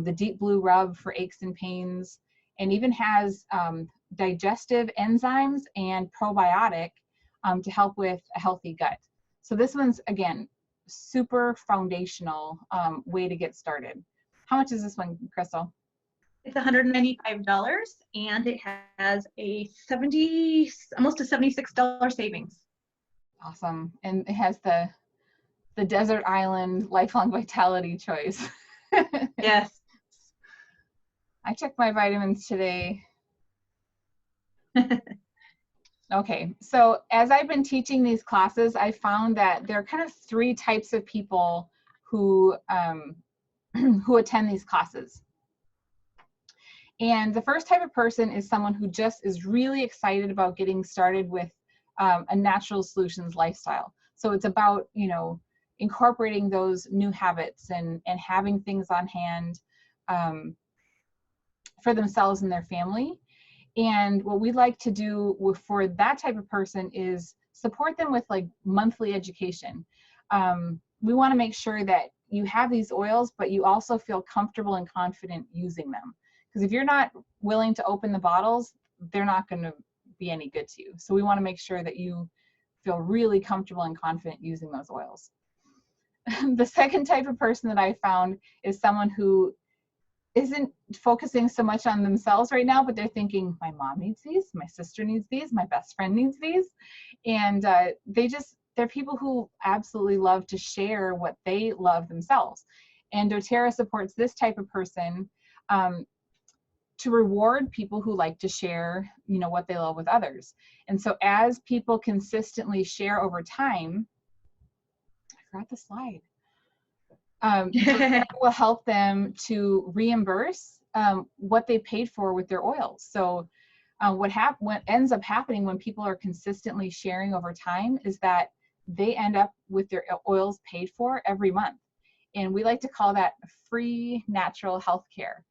the deep blue rub for aches and pains, and even has digestive enzymes and probiotic to help with a healthy gut. So this one's, again, super foundational way to get started. How much is this one, Crystal? It's $195, and it has a almost a $76 savings. Awesome. And it has the desert island lifelong vitality choice. Yes. I checked my vitamins today. Okay, so as I've been teaching these classes, I found that there are kind of 3 types of people who who attend these classes. And the first type of person is someone who just is really excited about getting started with a natural solutions lifestyle. So it's about, you know, incorporating those new habits and having things on hand for themselves and their family. And what we'd like to do for that type of person is support them with like monthly education. We want to make sure that you have these oils, but you also feel comfortable and confident using them. Because if you're not willing to open the bottles, they're not going to be any good to you. So we want to make sure that you feel really comfortable and confident using those oils. The second type of person that I found is someone who isn't focusing so much on themselves right now, but they're thinking, my mom needs these, my sister needs these, my best friend needs these. And they're people who absolutely love to share what they love themselves. And doTERRA supports this type of person to reward people who like to share, you know, what they love with others. And so as people consistently share over time, I forgot the slide. doTERRA will help them to reimburse what they paid for with their oils. So what ends up happening when people are consistently sharing over time is that they end up with their oils paid for every month. And we like to call that free natural health care.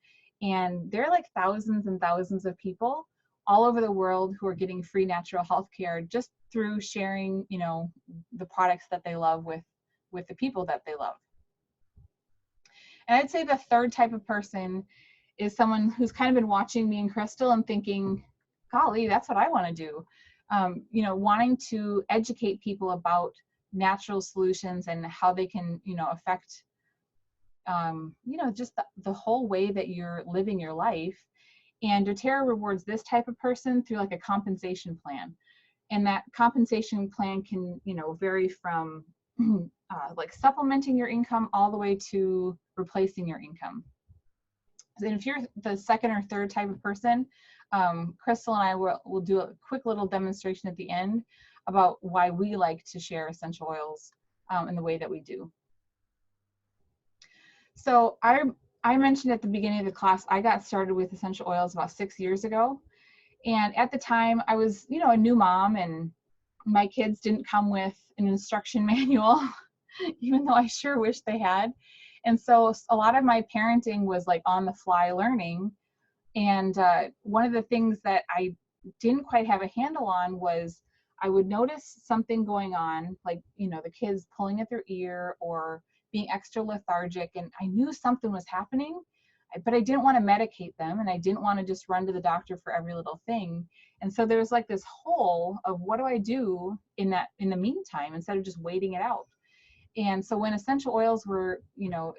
And there are like thousands and thousands of people all over the world who are getting free natural health care just through sharing, you know, the products that they love with the people that they love. And I'd say the third type of person is someone who's kind of been watching me and Crystal and thinking, golly, that's what I want to do. You know, wanting to educate people about natural solutions and how they can, you know, affect you know, just the whole way that you're living your life. And doTERRA rewards this type of person through like a compensation plan. And that compensation plan can, you know, vary from like supplementing your income all the way to replacing your income. And if you're the second or third type of person, Crystal and I will do a quick little demonstration at the end about why we like to share essential oils in the way that we do. So I mentioned at the beginning of the class, I got started with essential oils about 6 years ago. And at the time I was, you know, a new mom, and my kids didn't come with an instruction manual, even though I sure wish they had. And so a lot of my parenting was like on the fly learning. And one of the things that I didn't quite have a handle on was I would notice something going on, like, you know, the kids pulling at their ear or being extra lethargic, and I knew something was happening, but I didn't want to medicate them, and I didn't want to just run to the doctor for every little thing. And so there was like this hole of what do I do in the meantime instead of just waiting it out. And so when essential oils were, you know,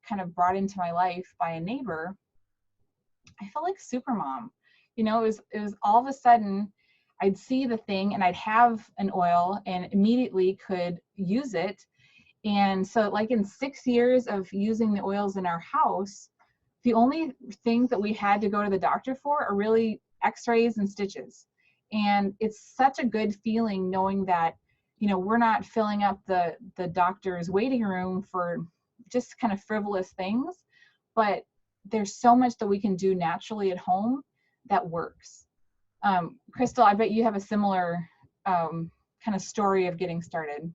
kind of brought into my life by a neighbor, I felt like super mom. You know, it was all of a sudden I'd see the thing and I'd have an oil and immediately could use it. And so like in 6 years of using the oils in our house, the only things that we had to go to the doctor for are really x-rays and stitches. And it's such a good feeling knowing that, you know, we're not filling up the doctor's waiting room for just kind of frivolous things, but there's so much that we can do naturally at home that works. Crystal, I bet you have a similar kind of story of getting started.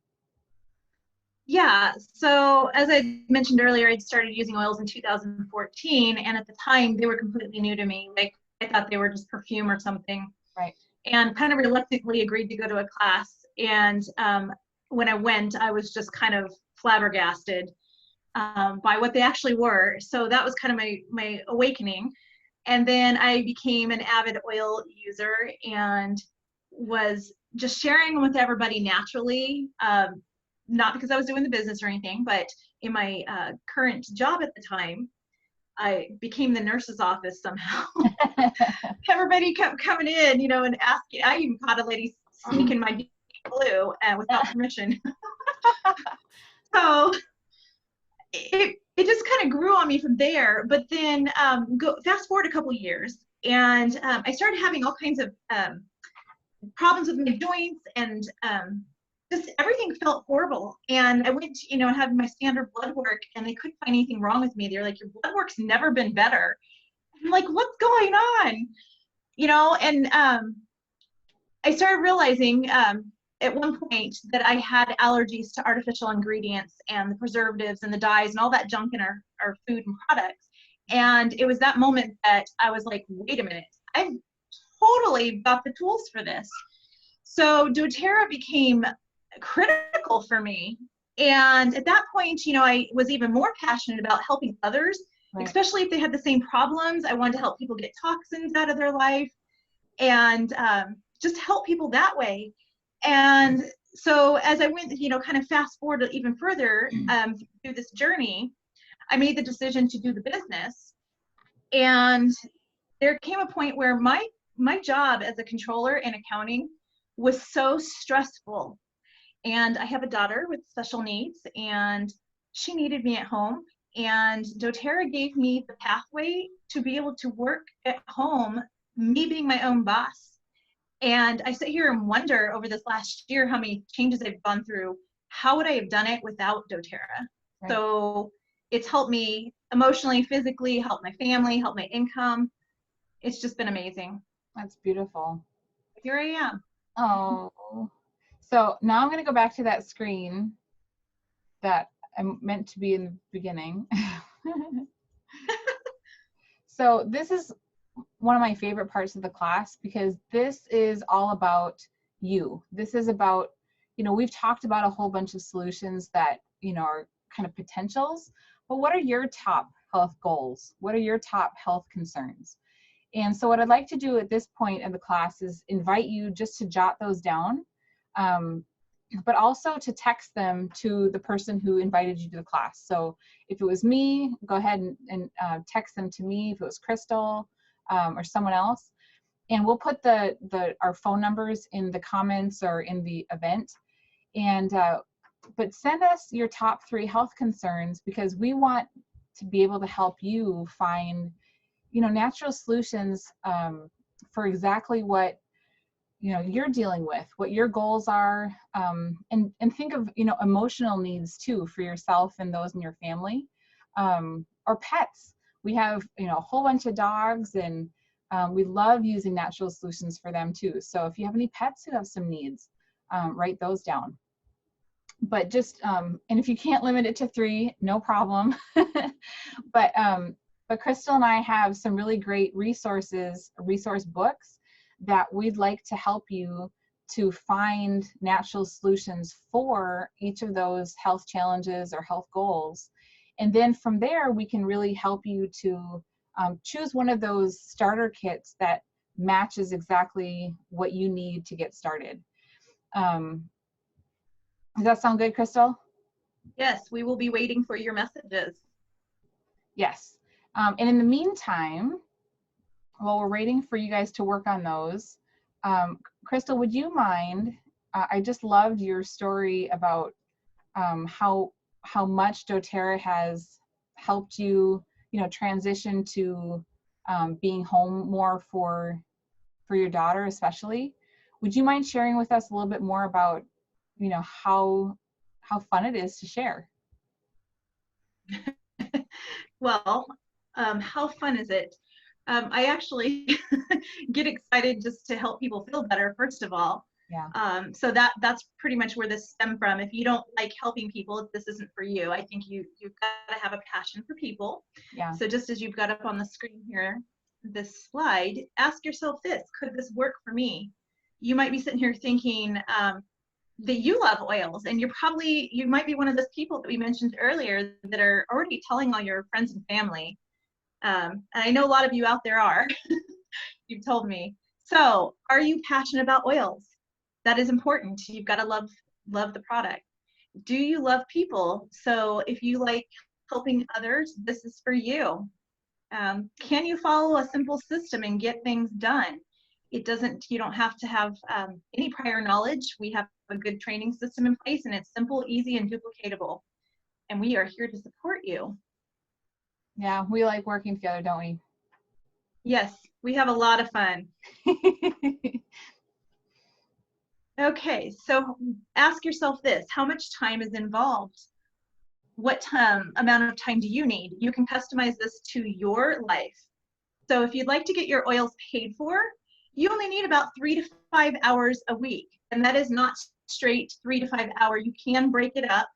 Yeah, so as I mentioned earlier, I'd started using oils in 2014, and at the time they were completely new to me. Like I thought they were just perfume or something. Right. And kind of reluctantly agreed to go to a class. And when I went, I was just kind of flabbergasted by what they actually were. So that was kind of my awakening. And then I became an avid oil user and was just sharing with everybody naturally. Not because I was doing the business or anything, but in my current job at the time, I became the nurse's office somehow. Everybody kept coming in, you know, and asking. I even caught a lady sneaking my deep blue without permission. So it just kind of grew on me from there. But then fast forward a couple years, and I started having all kinds of problems with my joints and just everything felt horrible. And I went, and had my standard blood work, and they couldn't find anything wrong with me. They're like, your blood work's never been better. I'm like, what's going on? And I started realizing at one point that I had allergies to artificial ingredients and the preservatives and the dyes and all that junk in our food and products. And it was that moment that I was like, wait a minute, I've totally got the tools for this. So doTERRA became critical for me. And at that point, I was even more passionate about helping others, Right. especially if they had the same problems. I wanted to help people get toxins out of their life and just help people that way. And so as I went, kind of fast forward even further through this journey, I made the decision to do the business. And there came a point where my job as a controller in accounting was so stressful. And I have a daughter with special needs, and she needed me at home. And doTERRA gave me the pathway to be able to work at home, me being my own boss. And I sit here and wonder over this last year how many changes I've gone through. How would I have done it without doTERRA? Right. So it's helped me emotionally, physically, helped my family, helped my income. It's just been amazing. That's beautiful. Here I am. Oh, so now I'm going to go back to that screen that I'm meant to be in the beginning. So this is one of my favorite parts of the class, because this is all about you. This is about, we've talked about a whole bunch of solutions that, are kind of potentials, but what are your top health goals? What are your top health concerns? And so what I'd like to do at this point in the class is invite you just to jot those down, but also to text them to the person who invited you to the class. So if it was me, go ahead and text them to me. If it was Crystal or someone else, and we'll put our phone numbers in the comments or in the event. And but send us your top 3 health concerns, because we want to be able to help you find natural solutions for exactly what you're dealing with, what your goals are, and think of emotional needs too for yourself and those in your family, or pets. We have a whole bunch of dogs, and we love using natural solutions for them too. So if you have any pets who have some needs, write those down. But just and if you can't limit it to 3, no problem. But Crystal and I have some really great resource books that we'd like to help you to find natural solutions for each of those health challenges or health goals. And then from there, we can really help you to choose one of those starter kits that matches exactly what you need to get started. Does that sound good, Crystal? Yes, we will be waiting for your messages. Yes. And in the meantime, while we're waiting for you guys to work on those, Crystal, would you mind? I just loved your story about how much doTERRA has helped you, transition to being home more for your daughter, especially. Would you mind sharing with us a little bit more about, how fun it is to share? Well, how fun is it? I actually get excited just to help people feel better, first of all. Yeah. So that's pretty much where this stemmed from. If you don't like helping people, this isn't for you. I think you've got to have a passion for people. Yeah. So just as you've got up on the screen here, this slide, ask yourself this: could this work for me? You might be sitting here thinking that you love oils, and you might be one of those people that we mentioned earlier that are already telling all your friends and family. And I know a lot of you out there are. You've told me. So are you passionate about oils? That is important. You've got to love the product. Do you love people? So if you like helping others, this is for you. Can you follow a simple system and get things done? You don't have to have any prior knowledge. We have a good training system in place, and it's simple, easy, and duplicatable. And we are here to support you. Yeah, we like working together, don't we? Yes, we have a lot of fun. Okay, so ask yourself this, how much time is involved? What amount of time do you need? You can customize this to your life. So if you'd like to get your oils paid for, you only need about 3 to 5 hours a week. And that is not straight 3 to 5 hour. You can break it up.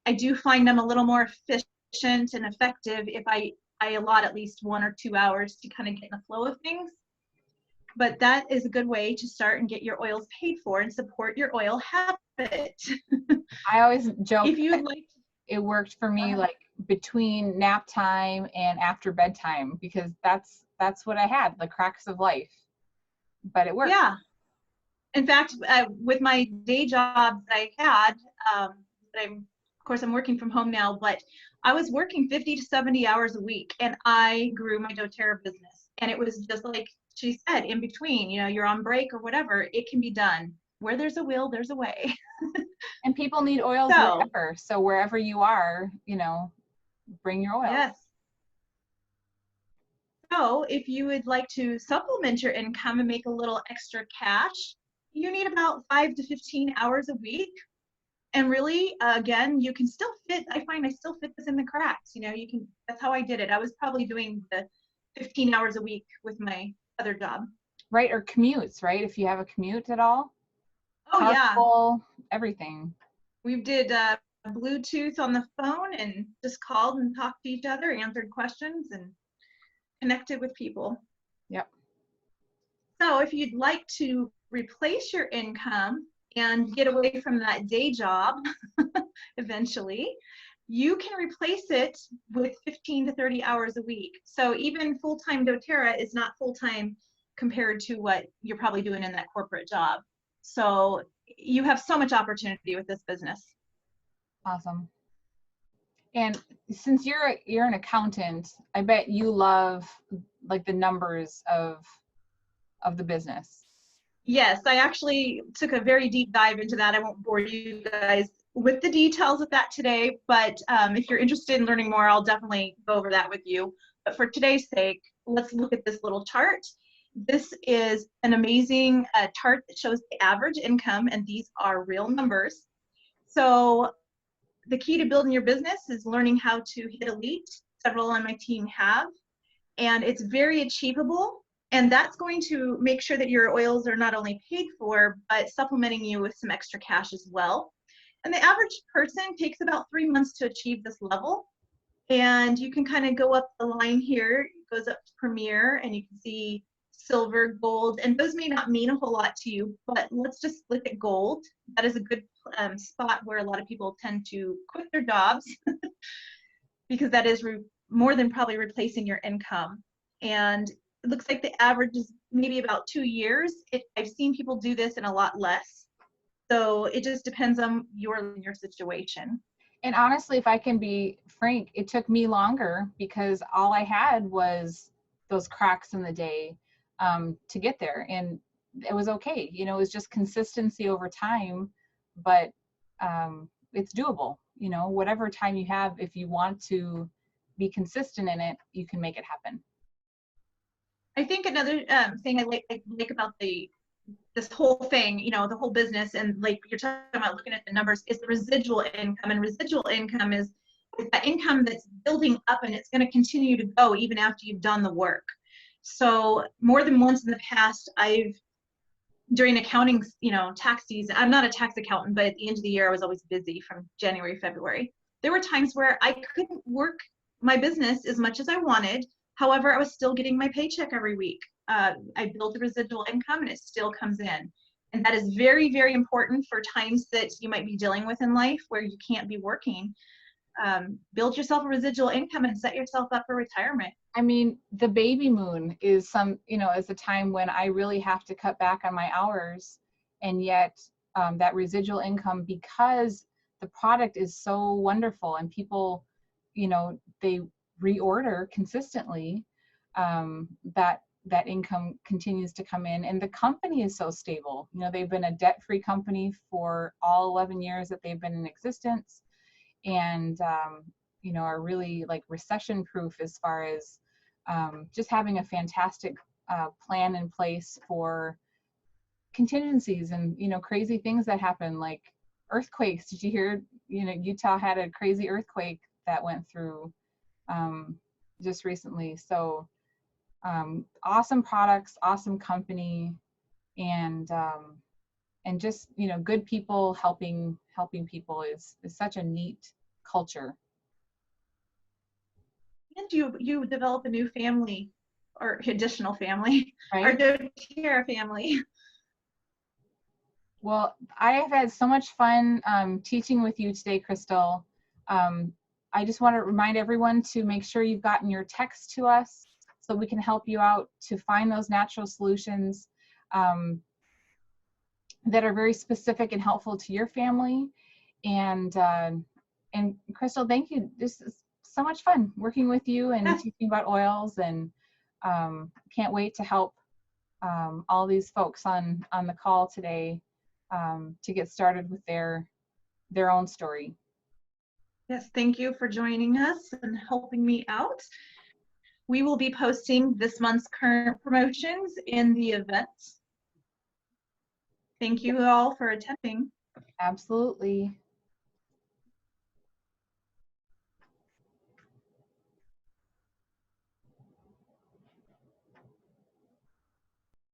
I do find I'm a little more efficient and effective if I allot at least 1 or 2 hours to kind of get in the flow of things. But that is a good way to start and get your oils paid for and support your oil habit. I always joke If you'd like to, it worked for me like between nap time and after bedtime, because that's what I had, the cracks of life. But it worked. yeah. In fact, with my day job that I had, of course, I'm working from home now, but I was working 50 to 70 hours a week, and I grew my doTERRA business. And it was just like she said, in between, you're on break or whatever, it can be done. Where there's a will, there's a way. And people need oils So, wherever. So wherever you are, bring your oils. yes. So if you would like to supplement your income and make a little extra cash, you need about 5 to 15 hours a week. And really, again, you can still fit, I find I still fit this in the cracks. That's how I did it. I was probably doing the 15 hours a week with my other job. Right, or commutes, right? If you have a commute at all. Oh, yeah. Carpool, everything. We did Bluetooth on the phone and just called and talked to each other, answered questions, and connected with people. Yep. So if you'd like to replace your income and get away from that day job eventually, you can replace it with 15 to 30 hours a week. So even full-time doTERRA is not full-time compared to what you're probably doing in that corporate job. So you have so much opportunity with this business. Awesome. And since you're an accountant, I bet you love like the numbers of the business. Yes, I actually took a very deep dive into that. I won't bore you guys with the details of that today, but if you're interested in learning more, I'll definitely go over that with you. But for today's sake, let's look at this little chart. This is an amazing chart that shows the average income, and these are real numbers. So the key to building your business is learning how to hit elite. Several on my team have, and it's very achievable. And that's going to make sure that your oils are not only paid for, but supplementing you with some extra cash as well. And the average person takes about 3 months to achieve this level. And you can kind of go up the line here. It goes up to Premier, and you can see silver, gold, and those may not mean a whole lot to you, but let's just look at gold. That is a good spot where a lot of people tend to quit their jobs because that is more than probably replacing your income. And it looks like the average is maybe about 2 years. I've seen people do this in a lot less. So it just depends on your situation. And honestly, if I can be frank, it took me longer because all I had was those cracks in the day to get there. And it was okay. It was just consistency over time, but it's doable. Whatever time you have, if you want to be consistent in it, you can make it happen. I think another thing I like about this whole thing, the whole business, and like you're talking about looking at the numbers, is the residual income. And residual income is that income that's building up, and it's going to continue to go even after you've done the work. So more than once in the past, during accounting, tax season, I'm not a tax accountant, but at the end of the year, I was always busy from January, February. There were times where I couldn't work my business as much as I wanted. However, I was still getting my paycheck every week. I build the residual income, and it still comes in. And that is very, very important for times that you might be dealing with in life where you can't be working. Build yourself a residual income and set yourself up for retirement. I mean, the baby moon is is a time when I really have to cut back on my hours, and yet that residual income, because the product is so wonderful and people, they reorder consistently, that income continues to come in, and the company is so stable. They've been a debt-free company for all 11 years that they've been in existence, and are really like recession proof as far as just having a fantastic plan in place for contingencies and, you know, crazy things that happen, like earthquakes. Did you hear, you know, Utah had a crazy earthquake that went through just recently. So awesome products, awesome company, and just, you know, good people helping people is such a neat culture. And you develop a new family or additional family, Right. or doTERRA family. Well, I have had so much fun teaching with you today, Crystal. I just want to remind everyone to make sure you've gotten your text to us so we can help you out to find those natural solutions that are very specific and helpful to your family. And Crystal, thank you. This is so much fun working with you and teaching about oils, and can't wait to help all these folks on the call today to get started with their own story. Yes, thank you for joining us and helping me out. We will be posting this month's current promotions in the events. Thank you all for attending. Absolutely.